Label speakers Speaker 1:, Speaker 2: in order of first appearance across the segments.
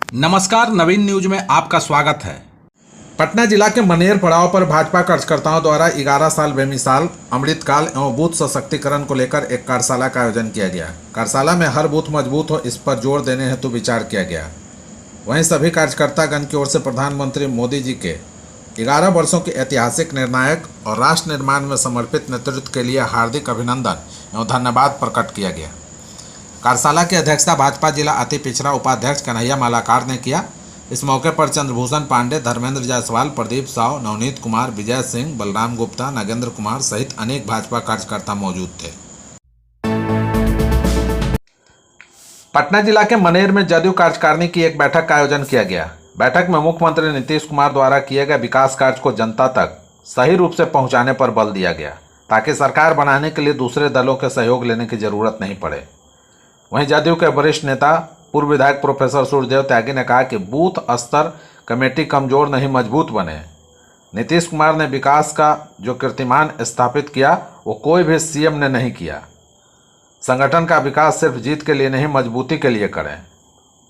Speaker 1: नमस्कार, नवीन न्यूज में आपका स्वागत है।
Speaker 2: पटना जिला के मनेर पड़ाव पर भाजपा कार्यकर्ताओं द्वारा 11 साल बेमिसाल अमृतकाल एवं बूथ सशक्तिकरण को लेकर एक कार्यशाला का आयोजन किया गया। कार्यशाला में हर बूथ मजबूत हो इस पर जोर देने हेतु विचार किया गया। वहीं सभी कार्यकर्तागण की ओर से प्रधानमंत्री मोदी जी के 11 वर्षों के ऐतिहासिक निर्णायक और राष्ट्र निर्माण में समर्पित नेतृत्व के लिए हार्दिक अभिनंदन एवं धन्यवाद प्रकट किया गया। कार्यशाला की अध्यक्षता भाजपा जिला अति पिछड़ा उपाध्यक्ष कन्हैया मालाकार ने किया। इस मौके पर चंद्रभूषण पांडे, धर्मेंद्र जायसवाल, प्रदीप साव, नवनीत कुमार, विजय सिंह, बलराम गुप्ता, नागेंद्र कुमार सहित अनेक भाजपा कार्यकर्ता मौजूद थे। पटना जिला के मनेर में जदयू कार्यकारिणी की एक बैठक का आयोजन किया गया। बैठक में मुख्यमंत्री नीतीश कुमार द्वारा किए गए विकास कार्य को जनता तक सही रूप से पहुंचाने पर बल दिया गया, ताकि सरकार बनाने के लिए दूसरे दलों के सहयोग लेने की जरूरत नहीं पड़े। वहीं जदयू के वरिष्ठ नेता पूर्व विधायक प्रोफेसर सूर्यदेव त्यागी ने कहा कि बूथ स्तर कमेटी कमजोर नहीं मजबूत बने। नीतीश कुमार ने विकास का जो कीर्तिमान स्थापित किया वो कोई भी सीएम ने नहीं किया। संगठन का विकास सिर्फ जीत के लिए नहीं, मजबूती के लिए करें।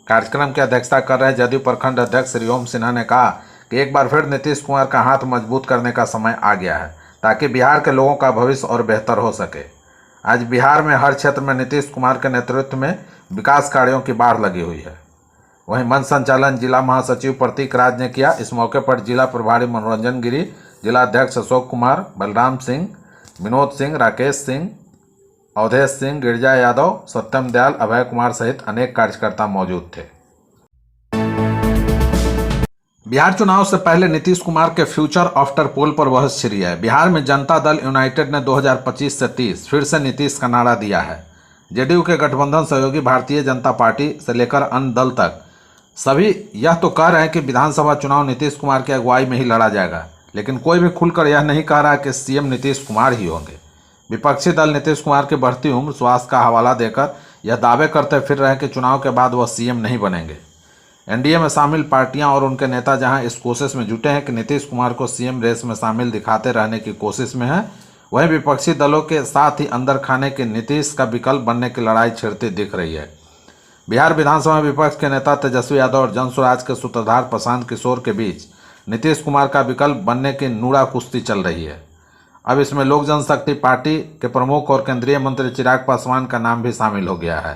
Speaker 2: कार्यक्रम की अध्यक्षता कर रहे जदयू प्रखंड अध्यक्ष श्री ओम सिन्हा ने कहा कि एक बार फिर नीतीश कुमार का हाथ मजबूत करने का समय आ गया है, ताकि बिहार के लोगों का भविष्य और बेहतर हो सके। आज बिहार में हर क्षेत्र में नीतीश कुमार के नेतृत्व में विकास कार्यों की बाढ़ लगी हुई है। वहीं मंच संचालन जिला महासचिव प्रतीक राज ने किया। इस मौके पर जिला प्रभारी मनोरंजन गिरी, जिला अध्यक्ष अशोक कुमार, बलराम सिंह, विनोद सिंह, राकेश सिंह, अवधेश सिंह, गिरिजा यादव, सत्यम दयाल, अभय कुमार सहित अनेक कार्यकर्ता मौजूद थे। बिहार चुनाव से पहले नीतीश कुमार के फ्यूचर आफ्टर पोल पर बहस छिड़ी है। बिहार में जनता दल यूनाइटेड ने 2025 से 30 फिर से नीतीश का नारा दिया है। जेडीयू के गठबंधन सहयोगी भारतीय जनता पार्टी से लेकर अन्य दल तक सभी यह तो कह रहे हैं कि विधानसभा चुनाव नीतीश कुमार की अगुवाई में ही लड़ा जाएगा, लेकिन कोई भी खुलकर यह नहीं कह रहा कि सीएम नीतीश कुमार ही होंगे। विपक्षी दल नीतीश कुमार की बढ़ती उम्र, स्वास्थ्य का हवाला देकर यह दावे करते फिर रहे कि चुनाव के बाद वह सीएम नहीं बनेंगे। एनडीए में शामिल पार्टियां और उनके नेता जहां इस कोशिश में जुटे हैं कि नीतीश कुमार को सीएम रेस में शामिल दिखाते रहने की कोशिश में है, वहीं विपक्षी दलों के साथ ही अंदर खाने के नीतीश का विकल्प बनने की लड़ाई छिड़ती दिख रही है। बिहार विधानसभा में विपक्ष के नेता तेजस्वी यादव और जनसुराज के सूत्रधार प्रशांत किशोर के बीच नीतीश कुमार का विकल्प बनने की नूरा कुश्ती चल रही है। अब इसमें लोक जनशक्ति पार्टी के प्रमुख और केंद्रीय मंत्री चिराग पासवान का नाम भी शामिल हो गया है।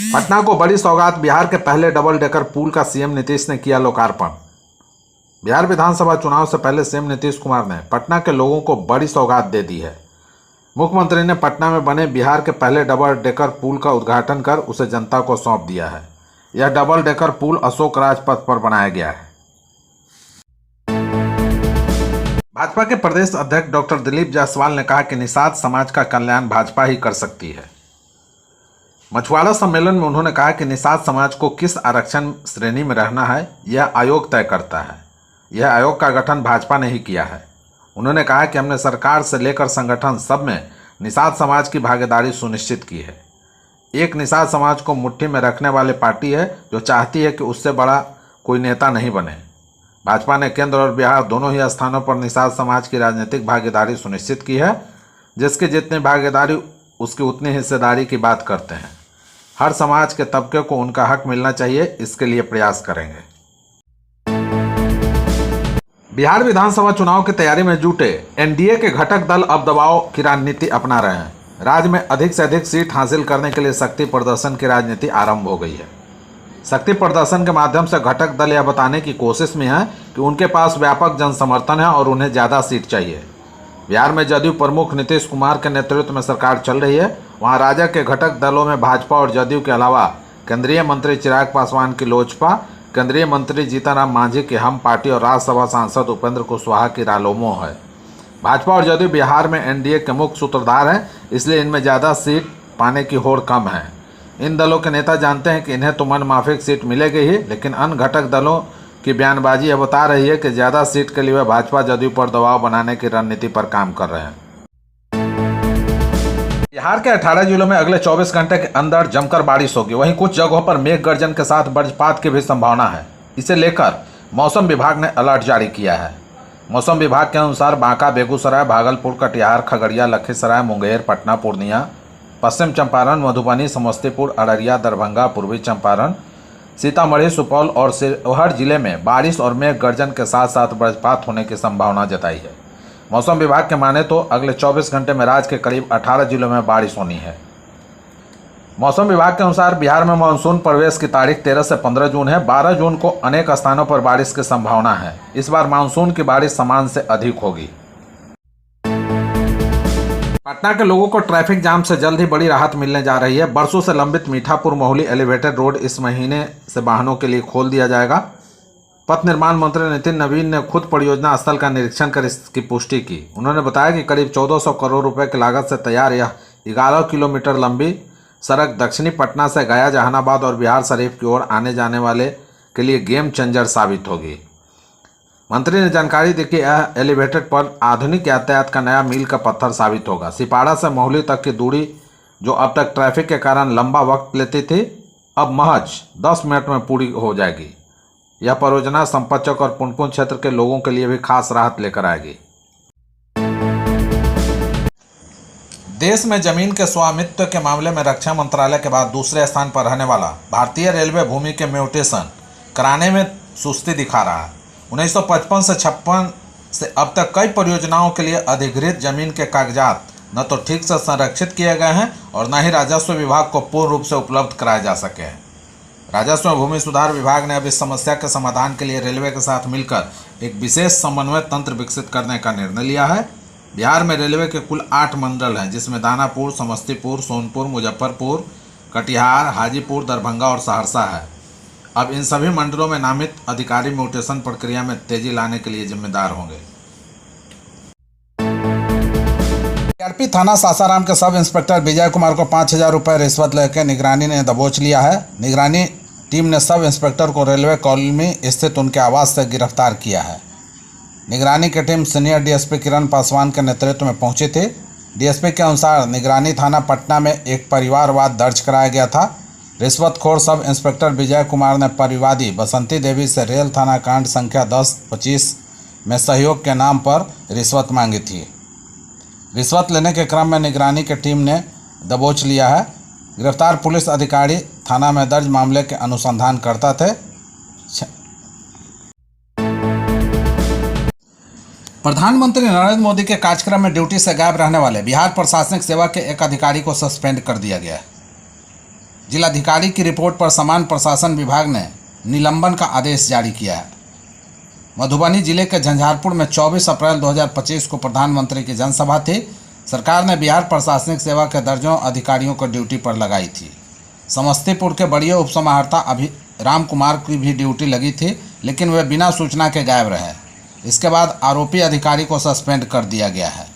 Speaker 2: पटना को बड़ी सौगात, बिहार के पहले डबल डेकर पुल का सीएम नीतीश ने किया लोकार्पण। बिहार विधानसभा चुनाव से पहले सीएम नीतीश कुमार ने पटना के लोगों को बड़ी सौगात दे दी है। मुख्यमंत्री ने पटना में बने बिहार के पहले डबल डेकर पुल का उद्घाटन कर उसे जनता को सौंप दिया है। यह डबल डेकर पुल अशोक राजपथ पर बनाया गया है। भाजपा के प्रदेश अध्यक्ष डॉक्टर दिलीप जायसवाल ने कहा कि निषाद समाज का कल्याण भाजपा ही कर सकती है। मछुआरा सम्मेलन में उन्होंने कहा कि निषाद समाज को किस आरक्षण श्रेणी में रहना है यह आयोग तय करता है। यह आयोग का गठन भाजपा ने ही किया है। उन्होंने कहा कि हमने सरकार से लेकर संगठन सब में निषाद समाज की भागीदारी सुनिश्चित की है। एक निषाद समाज को मुट्ठी में रखने वाली पार्टी है जो चाहती है कि उससे बड़ा कोई नेता नहीं बने। भाजपा ने केंद्र और बिहार दोनों ही स्थानों पर निषाद समाज की राजनीतिक भागीदारी सुनिश्चित की है। जिसकी जितनी भागीदारी उसकी उतनी हिस्सेदारी की बात करते हैं। हर समाज के तबके को उनका हक मिलना चाहिए, इसके लिए प्रयास करेंगे। बिहार विधानसभा चुनाव की तैयारी में जुटे एनडीए के घटक दल अब दबाव की राजनीति अपना रहे हैं। राज्य में अधिक से अधिक सीट हासिल करने के लिए शक्ति प्रदर्शन की राजनीति आरंभ हो गई है। शक्ति प्रदर्शन के माध्यम से घटक दल यह बताने की कोशिश में है कि उनके पास व्यापक जन समर्थन है और उन्हें ज़्यादा सीट चाहिए। बिहार में जदयू प्रमुख नीतीश कुमार के नेतृत्व में सरकार चल रही है। वहां राजग के घटक दलों में भाजपा और जदयू के अलावा केंद्रीय मंत्री चिराग पासवान की लोजपा, केंद्रीय मंत्री जीतनराम मांझी की हम पार्टी और राज्यसभा सांसद उपेंद्र कुशवाहा की रालोमो है। भाजपा और जदयू बिहार में एनडीए के मुख्य सूत्रधार हैं, इसलिए इनमें ज़्यादा सीट पाने की होड़ कम है। इन दलों के नेता जानते हैं कि इन्हें तो मनमाफिक सीट मिलेगी ही, लेकिन अन्य घटक दलों की बयानबाजी यह बता रही है कि ज़्यादा सीट के लिए वह भाजपा जदयू पर दबाव बनाने की रणनीति पर काम कर रहे हैं। बिहार के 18 जिलों में अगले 24 घंटे के अंदर जमकर बारिश होगी। वहीं कुछ जगहों पर मेघ गर्जन के साथ वज्रपात की भी संभावना है। इसे लेकर मौसम विभाग ने अलर्ट जारी किया है। मौसम विभाग के अनुसार बांका, बेगूसराय, भागलपुर, कटिहार, खगड़िया, लखीसराय, मुंगेर, पटना, पूर्णिया, पश्चिम चंपारण, मधुबनी, समस्तीपुर, अररिया, दरभंगा, पूर्वी चंपारण, सीतामढ़ी, सुपौल और शिवहर जिले में बारिश और मेघ गर्जन के साथ साथ वज्रपात होने की संभावना जताई है। मौसम विभाग के माने तो अगले 24 घंटे में राज्य के करीब 18 जिलों में बारिश होनी है। मौसम विभाग के अनुसार बिहार में मानसून प्रवेश की तारीख 13 से 15 जून है। 12 जून को अनेक स्थानों पर बारिश की संभावना है। इस बार मानसून की बारिश सामान्य से अधिक होगी। पटना के लोगों को ट्रैफिक जाम से जल्द ही बड़ी राहत मिलने जा रही है। बरसों से लंबित मीठापुर मोहली एलिवेटेड रोड इस महीने से वाहनों के लिए खोल दिया जाएगा। पथ निर्माण मंत्री नितिन नवीन ने खुद परियोजना स्थल का निरीक्षण कर इसकी पुष्टि की। उन्होंने बताया कि करीब 1400 करोड़ रुपए की लागत से तैयार यह 11 किलोमीटर लंबी सड़क दक्षिणी पटना से गया जहानाबाद और बिहार शरीफ की ओर आने जाने वाले के लिए गेम चेंजर साबित होगी। मंत्री ने जानकारी दी कि यह एलिवेटेड पर आधुनिक यातायात का नया मील का पत्थर साबित होगा। सिपाड़ा से मोहली तक की दूरी जो अब तक ट्रैफिक के कारण लंबा वक्त लेती थी, अब महज 10 मिनट में पूरी हो जाएगी। यह परियोजना संपतचक और पुनपुन क्षेत्र के लोगों के लिए भी खास राहत लेकर आएगी। देश में जमीन के स्वामित्व के मामले में रक्षा मंत्रालय के बाद दूसरे स्थान पर रहने वाला भारतीय रेलवे भूमि के म्यूटेशन कराने में सुस्ती दिखा रहा है। 1955 से 56 से अब तक कई परियोजनाओं के लिए अधिग्रहित जमीन के कागजात न तो ठीक से संरक्षित किए गए हैं और न ही राजस्व विभाग को पूर्ण रूप से उपलब्ध कराए जा सके हैं। राजस्व एवं भूमि सुधार विभाग ने अब इस समस्या के समाधान के लिए रेलवे के साथ मिलकर एक विशेष समन्वय तंत्र विकसित करने का निर्णय लिया है। बिहार में रेलवे के कुल 8 मंडल हैं, जिसमें दानापुर, समस्तीपुर, सोनपुर, मुजफ्फरपुर, कटिहार, हाजीपुर, दरभंगा और सहरसा है। अब इन सभी मंडलों में नामित अधिकारी म्यूटेशन प्रक्रिया में तेजी लाने के लिए जिम्मेदार होंगे।
Speaker 1: टीआरपी थाना सासाराम के सब इंस्पेक्टर विजय कुमार को 5000 रुपये रिश्वत लेकर निगरानी ने दबोच लिया है। निगरानी टीम ने सब इंस्पेक्टर को रेलवे कॉलोनी स्थित उनके आवास से गिरफ्तार किया है। निगरानी की टीम सीनियर डीएसपी किरण पासवान के नेतृत्व में पहुंची थी। डीएसपी के अनुसार निगरानी थाना पटना में एक परिवारवाद दर्ज कराया गया था। रिश्वतखोर सब इंस्पेक्टर विजय कुमार ने परिवादी बसंती देवी से रेल थाना कांड संख्या 10-25 में सहयोग के नाम पर रिश्वत मांगी थी। रिश्वत लेने के क्रम में निगरानी की टीम ने दबोच लिया है। गिरफ्तार पुलिस अधिकारी थाना में दर्ज मामले के अनुसंधान करता थे। प्रधानमंत्री नरेंद्र मोदी के कार्यक्रम में ड्यूटी से गायब रहने वाले बिहार प्रशासनिक सेवा के एक अधिकारी को सस्पेंड कर दिया गया है। जिलाधिकारी की रिपोर्ट पर समान प्रशासन विभाग ने निलंबन का आदेश जारी किया है। मधुबनी जिले के झंझारपुर में 24 अप्रैल 2025 को प्रधानमंत्री की जनसभा थी। सरकार ने बिहार प्रशासनिक सेवा के दर्जनों अधिकारियों को ड्यूटी पर लगाई थी। समस्तीपुर के बड़े उपसमाहर्ता अभिराम कुमार की भी ड्यूटी लगी थी, लेकिन वे बिना सूचना के गायब रहे। इसके बाद आरोपी अधिकारी को सस्पेंड कर दिया गया है।